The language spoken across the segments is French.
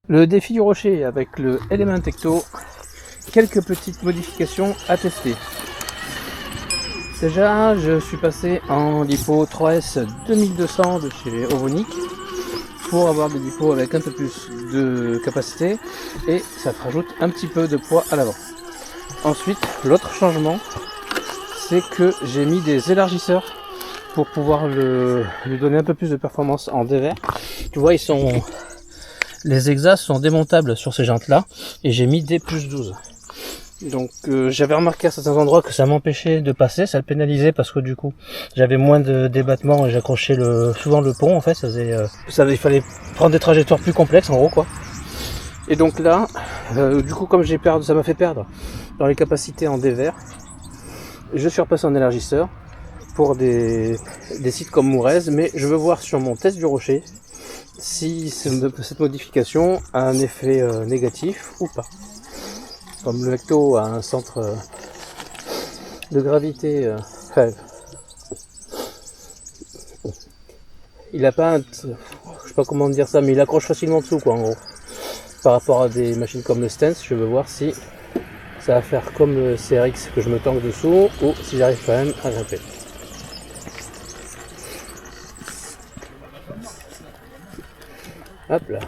Le défi du rocher avec le Element Ecto, quelques petites modifications à tester. Déjà, je suis passé en lipo 3S 2200 de chez Ovonic pour avoir des lipos avec un peu plus de capacité et ça rajoute un petit peu de poids à l'avant. Ensuite, l'autre changement, c'est que j'ai mis des élargisseurs pour pouvoir lui donner un peu plus de performance en dévers. Tu vois, les exas sont démontables sur ces jantes là et j'ai mis des plus 12. Donc j'avais remarqué à certains endroits que ça m'empêchait de passer, ça le pénalisait parce que du coup j'avais moins de débattement et j'accrochais souvent le pont en fait, il fallait prendre des trajectoires plus complexes en gros quoi. Et donc là, du coup comme ça m'a fait perdre dans les capacités en dévers, je suis repassé en élargisseur pour des sites comme Mourez, mais je veux voir sur mon test du rocher si cette modification a un effet négatif ou pas. Comme le Ecto a un centre de gravité, il a pas je sais pas comment dire ça, mais il accroche facilement dessous quoi en gros. Par rapport à des machines comme le Stance, je veux voir si ça va faire comme le CRX que je me tanque dessous ou si j'arrive quand même à grimper. Hop là.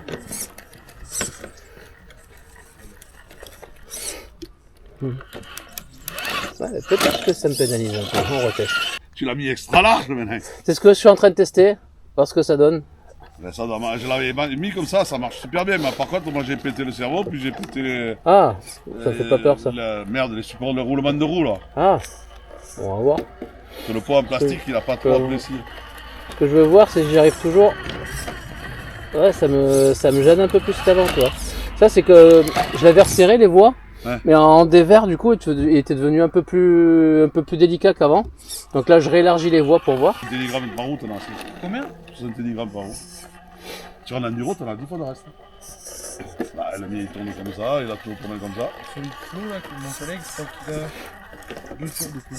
Ouais, peut-être que ça me pénalise un peu, on reteste. Tu l'as mis extra large maintenant. C'est ce que je suis en train de tester, voir ce que ça donne. Ben ça doit, je l'avais mis comme ça marche super bien. Mais par contre, moi j'ai pété le cerveau, puis j'ai pété les... Ah, ça fait pas peur ça. Merde, les supports de roulement de roue là. Ah, on va voir. Parce que le pot en plastique, il a pas trop apprécié. Ce que je veux voir, c'est si j'arrive toujours... Ouais, ça me gêne un peu plus qu'avant, tu vois. Ça, c'est que je l'avais resserré les voies. Ouais. Mais en dévers, du coup, il était devenu un peu plus délicat qu'avant. Donc là, je réélargis les voies pour voir. 70 grammes par roue, t'en as assez. Combien? 70 grammes par roue. Sur un enduro, t'en as 10 fois de reste. Bah, le mien, il tourne comme ça, il a tout tourné comme ça. Sur le clou, là, mon collègue, je crois qu'il a 2 tours de clou.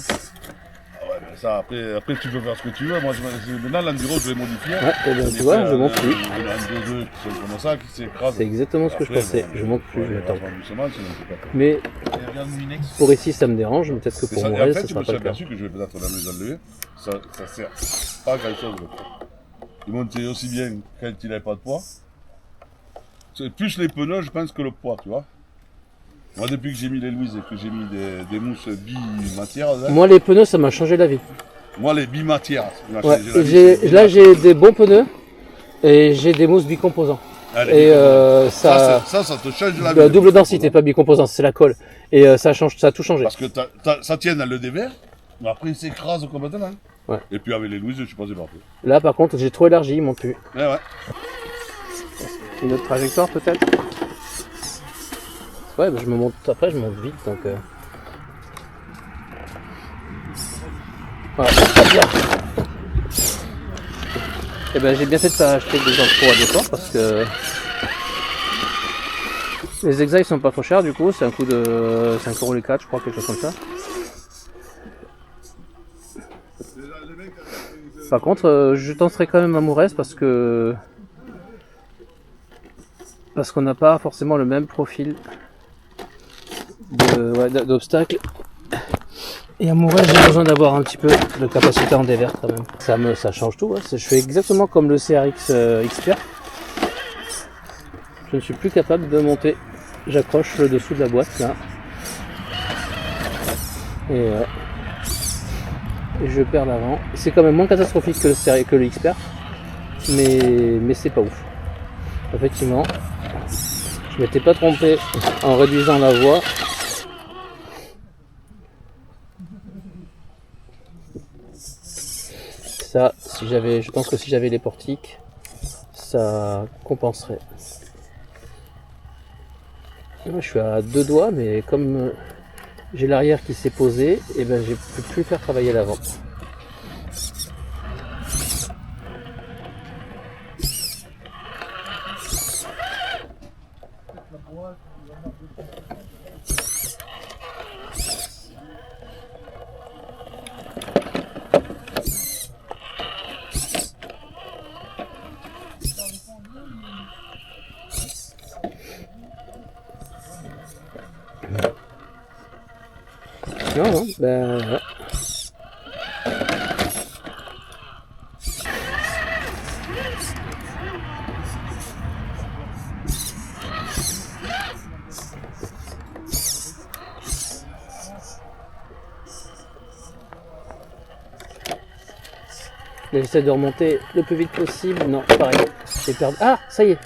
Ah ouais, mais ça, après tu peux faire ce que tu veux. Moi, maintenant, l'enduro, je l'ai modifié. Ouais, et bien, tu vois, je monte plus. Il y a un 2-2 qui sont comme ça, qui s'écrasent. C'est exactement ce que je pensais. Je monte plus, je m'attends. Doucement, mais pour ici, ça me dérange, mais peut-être que pour moi, ça sera pas le cas. En fait, je me suis aperçu que je vais peut-être dans les enlever. Ça sert pas à grand chose. Il montait aussi bien quand il n'avait pas de poids. C'est plus les pneus, je pense, que le poids, tu vois. Moi, depuis que j'ai mis les Louise et que j'ai mis des mousses bi-matières... Moi, les pneus, ça m'a changé la vie. Moi, les bi-matières... Ouais, là, j'ai des bons pneus et j'ai des mousses bicomposants. Allez, et ça te change la vie. La double densité, pas bicomposant, c'est la colle. Et ça a tout changé. Parce que ça tient dans le dévers, mais après, il s'écrase complètement. Ouais. Et puis, avec les Louise, je suis passé partout. Là, par contre, j'ai trop élargi, il monte plus. Ouais. Une autre trajectoire, peut-être. Ouais, bah, je monte vite, donc... Voilà, très bien. Et ben j'ai bien fait de pas acheter des jantes pro à décor parce que... Les exas, ils sont pas trop chers, du coup, c'est un coût de 5 € les 4, je crois, quelque chose comme ça. Par contre, je tenterai quand même à Mourez parce qu'on n'a pas forcément le même profil d'obstacles. Et à Mourez, j'ai besoin d'avoir un petit peu de capacité en dévers quand même. Ça change tout. Hein. Je fais exactement comme le CRX Xpert. Je ne suis plus capable de monter. J'accroche le dessous de la boîte là. Et je perds l'avant. C'est quand même moins catastrophique que le Xpert. Mais c'est pas ouf. Effectivement, je m'étais pas trompé en réduisant la voie. Ça, je pense que si j'avais les portiques, ça compenserait. Moi, je suis à 2 doigts, mais comme j'ai l'arrière qui s'est posé, et ben je peux plus faire travailler l'avant. Non, non, ben ouais. J'essaie de remonter le plus vite possible. Non, pareil. J'ai perdu. Ah, ça y est.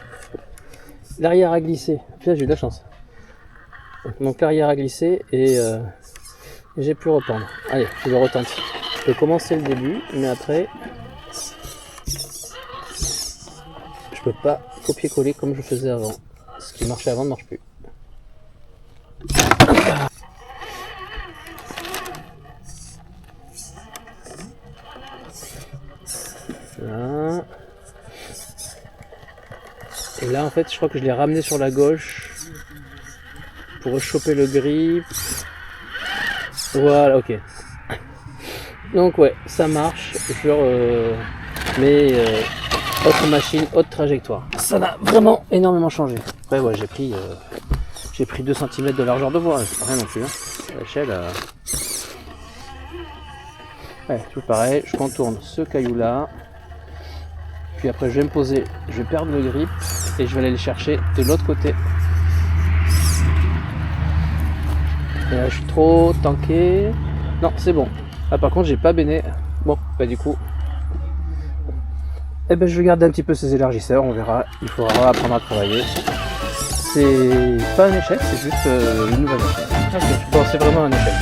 L'arrière a glissé. Putain, j'ai eu de la chance. Donc l'arrière a glissé et j'ai pu reprendre. Allez, je le retente. Je peux commencer le début, mais après, je peux pas copier-coller comme je faisais avant. Ce qui marchait avant ne marche plus. Là. Et là en fait je crois que je l'ai ramené sur la gauche pour choper le grip. Voilà, ok. Donc ouais, ça marche sur autre machine, autre trajectoire. Ça n'a vraiment énormément changé. Après ouais, j'ai pris 2 cm de largeur de voie, c'est pas rien non plus. Hein. L'échelle ouais, tout pareil, je contourne ce caillou là. Puis après je vais me poser, je vais perdre le grip et je vais aller le chercher de l'autre côté. Et là je suis trop tanké. Non, c'est bon. Ah par contre j'ai pas béné. Bon, bah du coup. Eh ben je vais garder un petit peu ces élargisseurs, on verra. Il faudra apprendre à travailler. C'est pas un échec, c'est juste une nouvelle machine. Okay. Bon, c'est vraiment un échec.